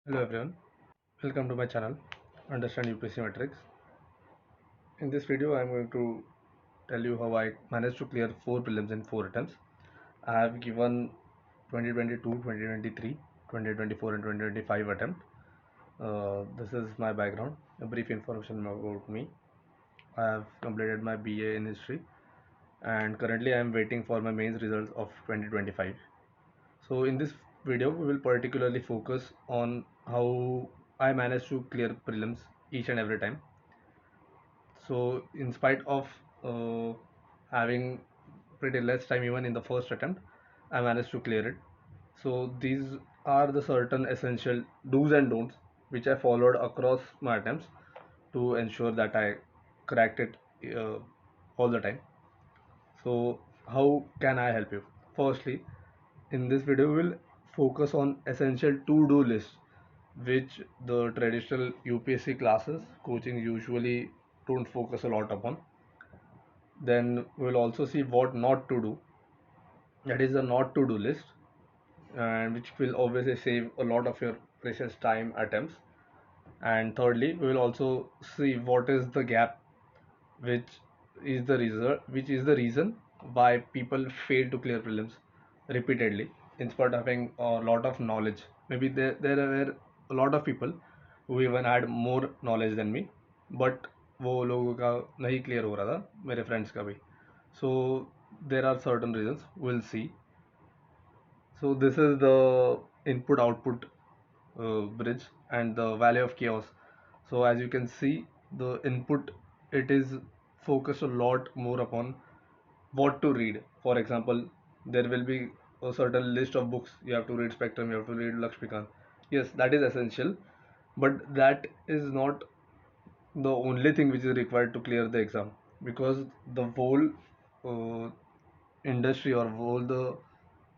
Hello everyone, welcome to my channel Understand UPSC Metrics. In this video I am going to tell you how I managed to clear 4 prelims in 4 attempts. I have given 2022, 2023, 2024 and 2025 attempt. This is my background, a brief information about me. I have completed my BA in history and currently I am waiting for my mains results of 2025. So in this video we will particularly focus on how I managed to clear prelims each and every time. So in spite of having pretty less time even in the first attempt, I managed to clear it. So these are the certain essential do's and don'ts which I followed across my attempts to ensure that I cracked it all the time. So how can I help you? Firstly, in this video we will focus on essential to-do list which the traditional UPSC classes coaching usually don't focus a lot upon. Then we'll also see what not to do, that is a not to do list, and which will obviously save a lot of your precious time attempts. And thirdly we will also see what is the gap which which is the reason why people fail to clear prelims repeatedly in spite of having a lot of knowledge. Maybe there were a lot of people who even had more knowledge than me, but वो लोगों का नहीं clear हो रहा था, मेरे friends का भी. So there are certain reasons we'll see. So this is the input output bridge and the valley of chaos. So as you can see, the input, it is focused a lot more upon what to read. For example, there will be a certain list of books you have to read. Spectrum, you have to read Lakshmikant. Yes, that is essential, but that is not the only thing which is required to clear the exam, because the whole uh, industry or whole the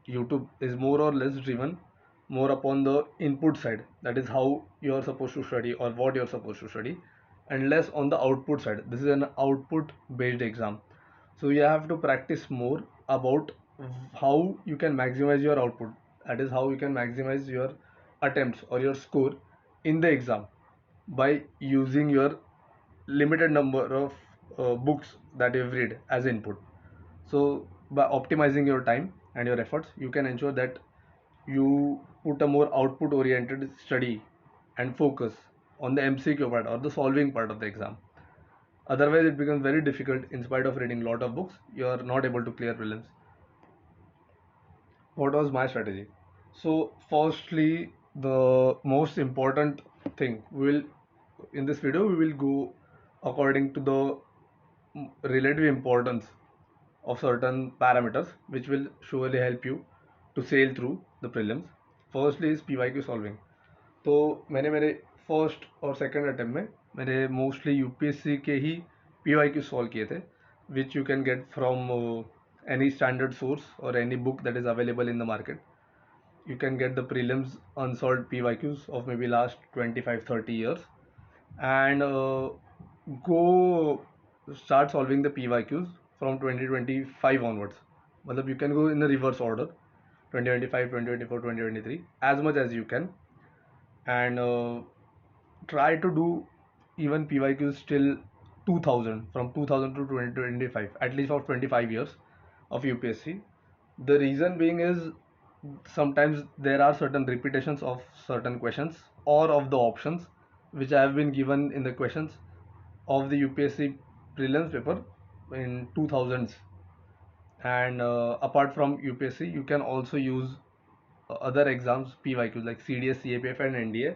YouTube is more or less driven more upon the input side, that is how you are supposed to study or what you are supposed to study, and less on the output side. This is an output based exam, so you have to practice more about how you can maximize your output, that is how you can maximize your attempts or your score in the exam by using your limited number of books that you've read as input. So by optimizing your time and your efforts, you can ensure that you put a more output oriented study and focus on the MCQ part or the solving part of the exam. Otherwise it becomes very difficult. In spite of reading a lot of books, you are not able to clear prelims. What was my strategy? So firstly, the most important thing, we will in this video we will go according to the relative importance of certain parameters which will surely help you to sail through the prelims. Firstly is PYQ solving. तो मैंने मेरे first और second attempt में मैंने mostly UPSC के ही PYQ solve किए थे, which you can get from any standard source or any book that is available in the market. You can get the prelims unsolved PYQs of maybe last 25-30 years, and go start solving the PYQs from 2025 onwards. मतलब you can go in the reverse order, 2025, 2024, 2023, as much as you can, and try to do even PYQs till 2000, from 2000 to 2025, at least for 25 years of UPSC. The reason being is sometimes there are certain repetitions of certain questions or of the options which have been given in the questions of the UPSC prelims paper in 2000s. And apart from UPSC, you can also use other exams PYQs like CDS, CAPF and NDA.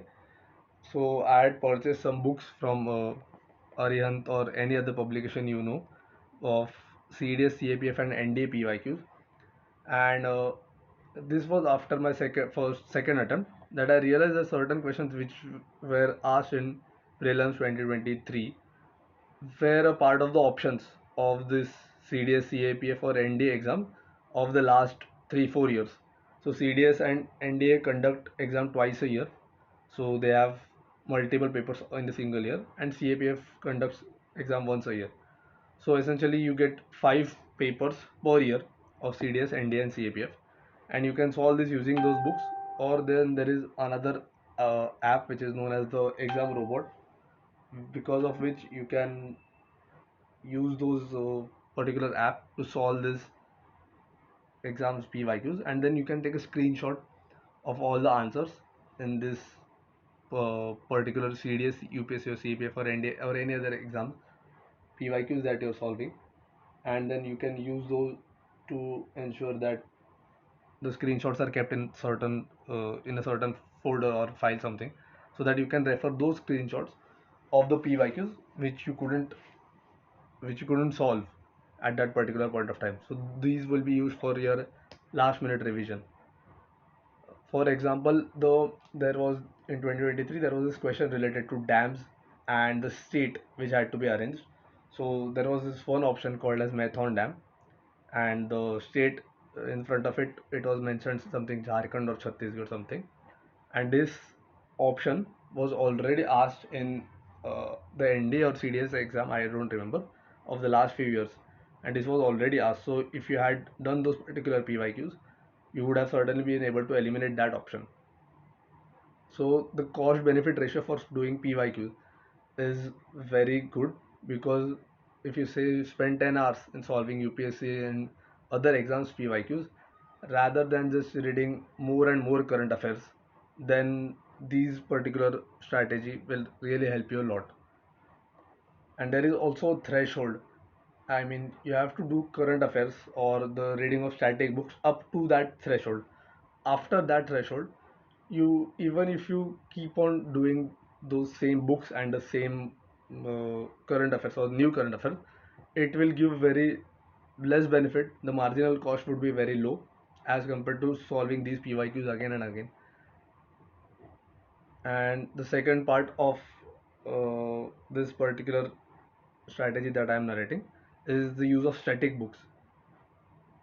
So I had purchased some books from Arihant or any other publication of CDS, CAPF and NDA PYQs, and this was after my second attempt that I realized that certain questions which were asked in prelims 2023 were a part of the options of this CDS, CAPF or NDA exam of the last 3-4 years. So CDS and NDA conduct exam twice a year, so they have multiple papers in the single year, and CAPF conducts exam once a year. So essentially you get 5 papers per year of CDS, NDA and CAPF, and you can solve this using those books, or then there is another app which is known as the exam robot, because of which you can use those particular app to solve this exams PYQs, and then you can take a screenshot of all the answers in this particular CDS, UPSC or CPF or NDA or any other exam PYQs that you're solving, and then you can use those to ensure that the screenshots are kept in a certain folder or file something, so that you can refer those screenshots of the PYQs which you couldn't solve at that particular point of time. So these will be used for your last minute revision. For example, though there was in 2023 there was this question related to dams and the state which had to be arranged. So there was this one option called as Methon Dam, and the state in front of it was mentioned something Jharkhand or Chhattisgarh something, and this option was already asked in the ND or CDS exam, I don't remember, of the last few years, and this was already asked. So if you had done those particular PYQs, you would have certainly been able to eliminate that option. So the cost benefit ratio for doing PYQ is very good, because if you say you spend 10 hours in solving UPSC and other exams PYQs rather than just reading more and more current affairs, then these particular strategy will really help you a lot. And there is also a threshold. I mean, you have to do current affairs or the reading of static books up to that threshold. After that threshold, you, even if you keep on doing those same books and the same current affairs or new current affairs, it will give very less benefit. The marginal cost would be very low as compared to solving these PYQs again and again. And the second part of this particular strategy that I am narrating is the use of static books.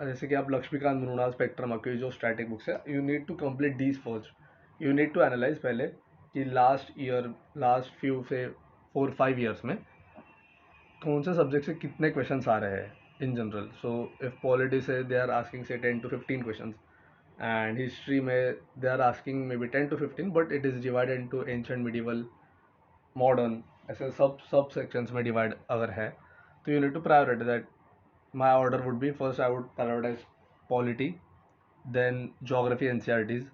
जैसे कि आप Laxmikant Mrinal Spectrum आपके जो static books है, you need to complete these first. You need to analyse पहले कि last year, last few से 4-5 years में कौन से सब्जेक्ट से कितने क्वेश्चंस आ रहे हैं in general. So if polity से दे आर आस्किंग से 10 to 15 क्वेश्चंस, एंड हिस्ट्री में they are asking may be 10 to 15, but it is divided into ancient, medieval, modern, ऐसे सब सब सेक्शंस में डिवाइड अगर है, तो you need to prioritise that. My order would be, first I would prioritize polity, then geography NCRTs,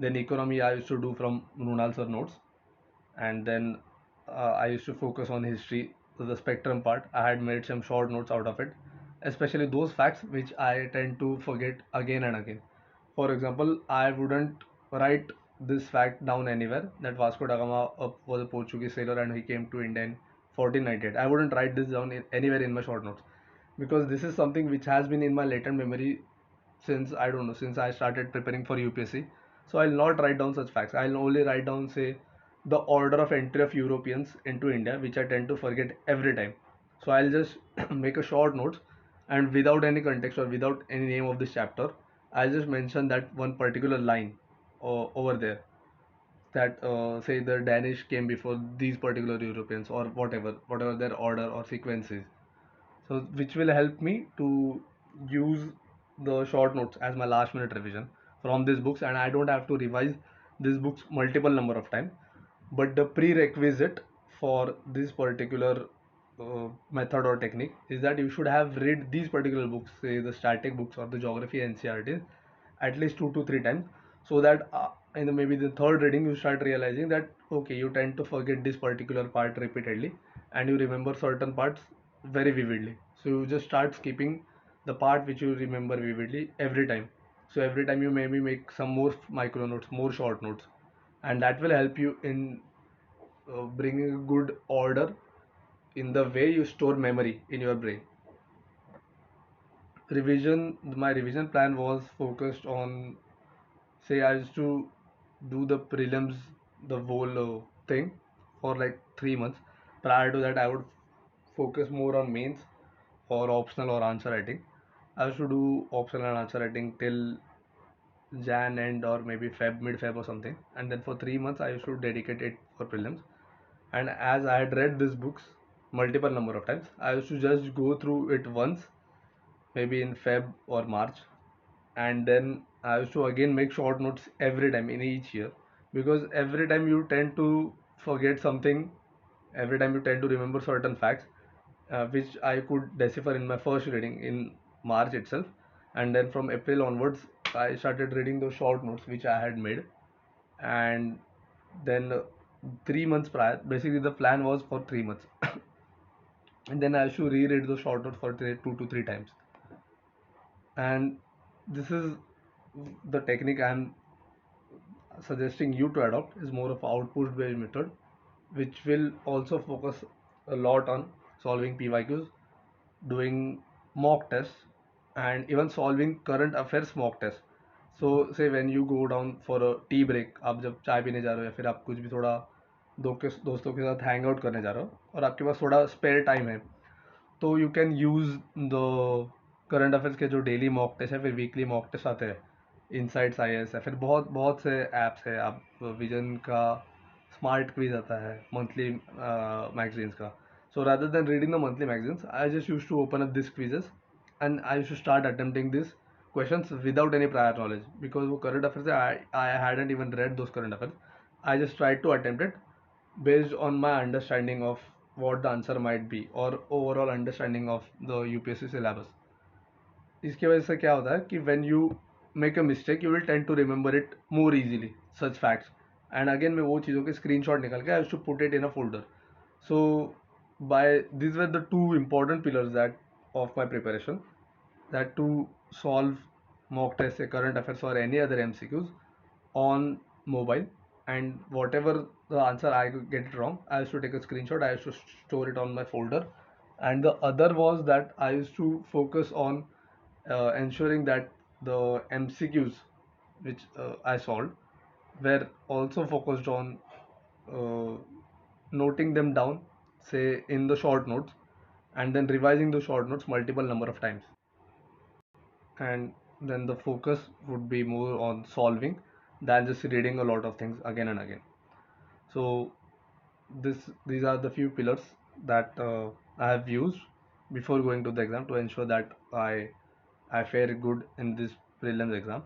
then economy I used to do from Mrunal sir notes, and then I used to focus on history. So the spectrum part, I had made some short notes out of it, especially those facts which I tend to forget again and again. For example, I wouldn't write this fact down anywhere that Vasco da Gama was a Portuguese sailor and he came to India in 1498. I wouldn't write this down anywhere in my short notes, because this is something which has been in my latent memory since, I don't know, since I started preparing for UPSC. So I'll not write down such facts. I'll only write down, say, the order of entry of Europeans into India, which I tend to forget every time. So I'll just make a short notes, and without any context or without any name of this chapter, I'll just mention that one particular line over there, that say the Danish came before these particular Europeans, or whatever their order or sequence is. So which will help me to use the short notes as my last minute revision from these books, and I don't have to revise these books multiple number of times. But the prerequisite for this particular method or technique is that you should have read these particular books, say the static books or the geography NCRTs, at least 2 to 3 times, so that in maybe the third reading you start realizing that okay, you tend to forget this particular part repeatedly, and you remember certain parts very vividly. So you just start skipping the part which you remember vividly every time. So every time you maybe make some more micro notes, more short notes, and that will help you in bringing a good order in the way you store memory in your brain. My revision plan was focused on, say, I used to do the prelims, the whole thing for like 3 months. Prior to that, I would focus more on mains or optional or answer writing. I used to do optional and answer writing till Jan end or maybe Feb, mid Feb or something, and then for 3 months I used to dedicate it for prelims. And as I had read these books multiple number of times, I used to just go through it once, maybe in Feb or March, and then I used to again make short notes every time in each year, because every time you tend to forget something, every time you tend to remember certain facts, which I could decipher in my first reading in March itself, and then from April onwards, I started reading those short notes which I had made, and then 3 months prior, basically the plan was for 3 months, and then I used to reread those short notes for 2 to 3 times, and this is the technique I'm suggesting you to adopt is more of output based method, which will also focus a lot on solving PYQs, doing mock tests, and even solving current affairs mock tests. So say when you go down for a tea break, आप जब चाय पीने जा रहे हो या फिर आप कुछ भी थोड़ा दोस्तों के साथ हैंग आउट करने जा रहे हो और आपके पास थोड़ा स्पेयर टाइम है, तो you can use the current affairs के जो डेली मॉक टेस्ट है, फिर वीकली मॉक टेस्ट आते हैं, इनसाइट्स आईएएस है, फिर बहुत बहुत से ऐप्स है, आप विजन का स्मार्ट क्विज आता है, मंथली मैगजीन्स का. So rather than reading the monthly magazines, I just use to open up this quizzes and I use to start attempting this questions without any prior knowledge, because वो current affairs है, I hadn't even read those current affairs. I just tried to attempt it based on my understanding of what the answer might be or overall understanding of the UPSC syllabus. इसकी वजह से क्या होता है कि when you make a mistake you will tend to remember it more easily, such facts. And again मैं वो चीज़ों के screenshot निकाल के I used to put it in a folder. So by these were the two important pillars that of my preparation, that to solve mock tests, current affairs or any other MCQs on mobile, and whatever the answer I could get it wrong, I used to take a screenshot, I used to store it on my folder. And the other was that I used to focus on ensuring that the MCQs which I solved were also focused on uh, noting them down, say in the short notes, and then revising the short notes multiple number of times. And then the focus would be more on solving than just reading a lot of things again and again. So these are the few pillars that I have used before going to the exam to ensure that I fare good in this prelims exam.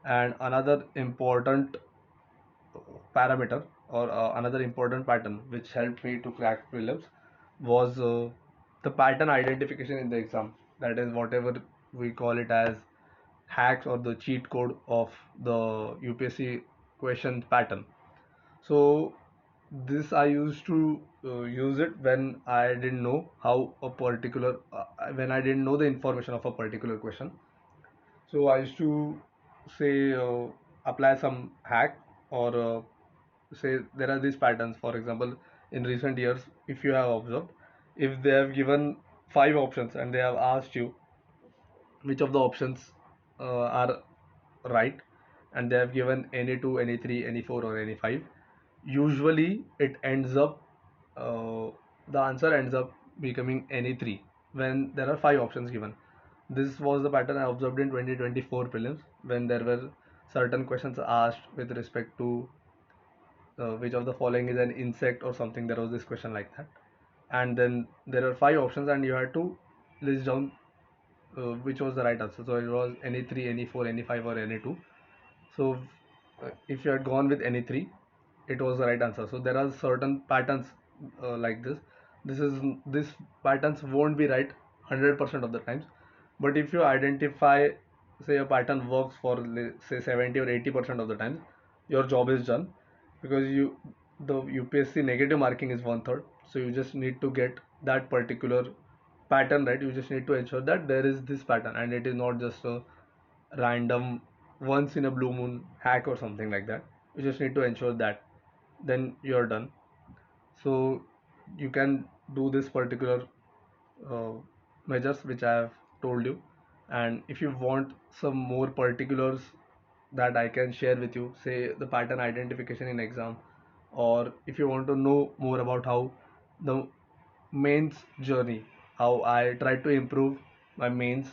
And another important parameter, or another important pattern which helped me to crack prelims was the pattern identification in the exam. That is whatever we call it as hacks or the cheat code of the UPSC question pattern. So this I used to use it when I didn't know how a particular when I didn't know the information of a particular question. So I used to say apply some hack, or say there are these patterns. For example, in recent years, if you have observed, if they have given 5 options and they have asked you which of the options are right, and they have given any 2, any 3, any 4, or any 5, usually it ends up the answer ends up becoming any 3 when there are 5 options given. This was the pattern I observed in 2024 prelims, when there were certain questions asked with respect to which of the following is an insect or something. There was this question like that, and then there are 5 options and you had to list down which was the right answer. So it was any 3, any 4, any 5, or any 2. So if you had gone with any 3, it was the right answer. So there are certain patterns like this. This patterns won't be right 100% of the times, but if you identify, say a pattern works for say 70 or 80% of the times, your job is done, because the UPSC negative marking is 1/3. So you just need to get that particular pattern right. You just need to ensure that there is this pattern and it is not just a random once in a blue moon hack or something like that. You just need to ensure that, then you're done. So you can do this particular uh, measures which I have told you. And if you want some more particulars that I can share with you, say the pattern identification in exam, or if you want to know more about how the mains journey, how I try to improve my mains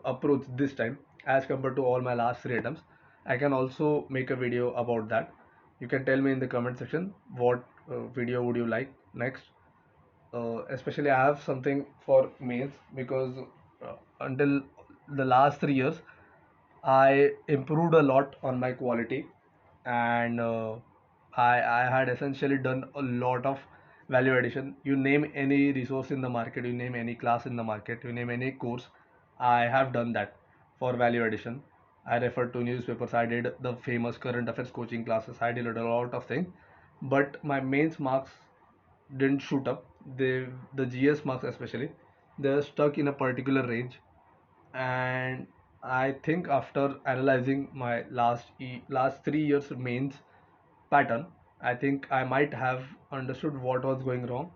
approach this time as compared to all my last 3 attempts, I can also make a video about that. You can tell me in the comment section what video would you like next. Especially I have something for mains, because until the last 3 years I improved a lot on my quality, and I had essentially done a lot of value addition. You name any resource in the market, you name any class in the market, you name any course, I have done that for value addition. I referred to newspapers, I did the famous current affairs coaching classes, I did a lot of things, but my mains marks didn't shoot up. The GS marks especially, they're stuck in a particular range. And I think after analyzing my last 3 years mains pattern, I think I might have understood what was going wrong,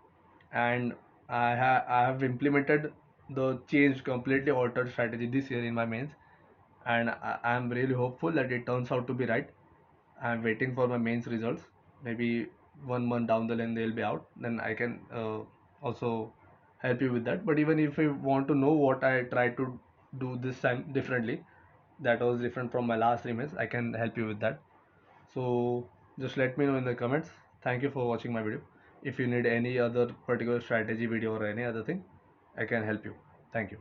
and I have implemented the changed, completely altered strategy this year in my mains, and I am really hopeful that it turns out to be right. I'm waiting for my mains results. Maybe 1 month down the line they'll be out. Then I can also help you with that. But even if you want to know what I try to do this time differently, that was different from my last emails, I can help you with that. So just let me know in the comments. Thank you for watching my video. If you need any other particular strategy video or any other thing, I can help you. Thank you.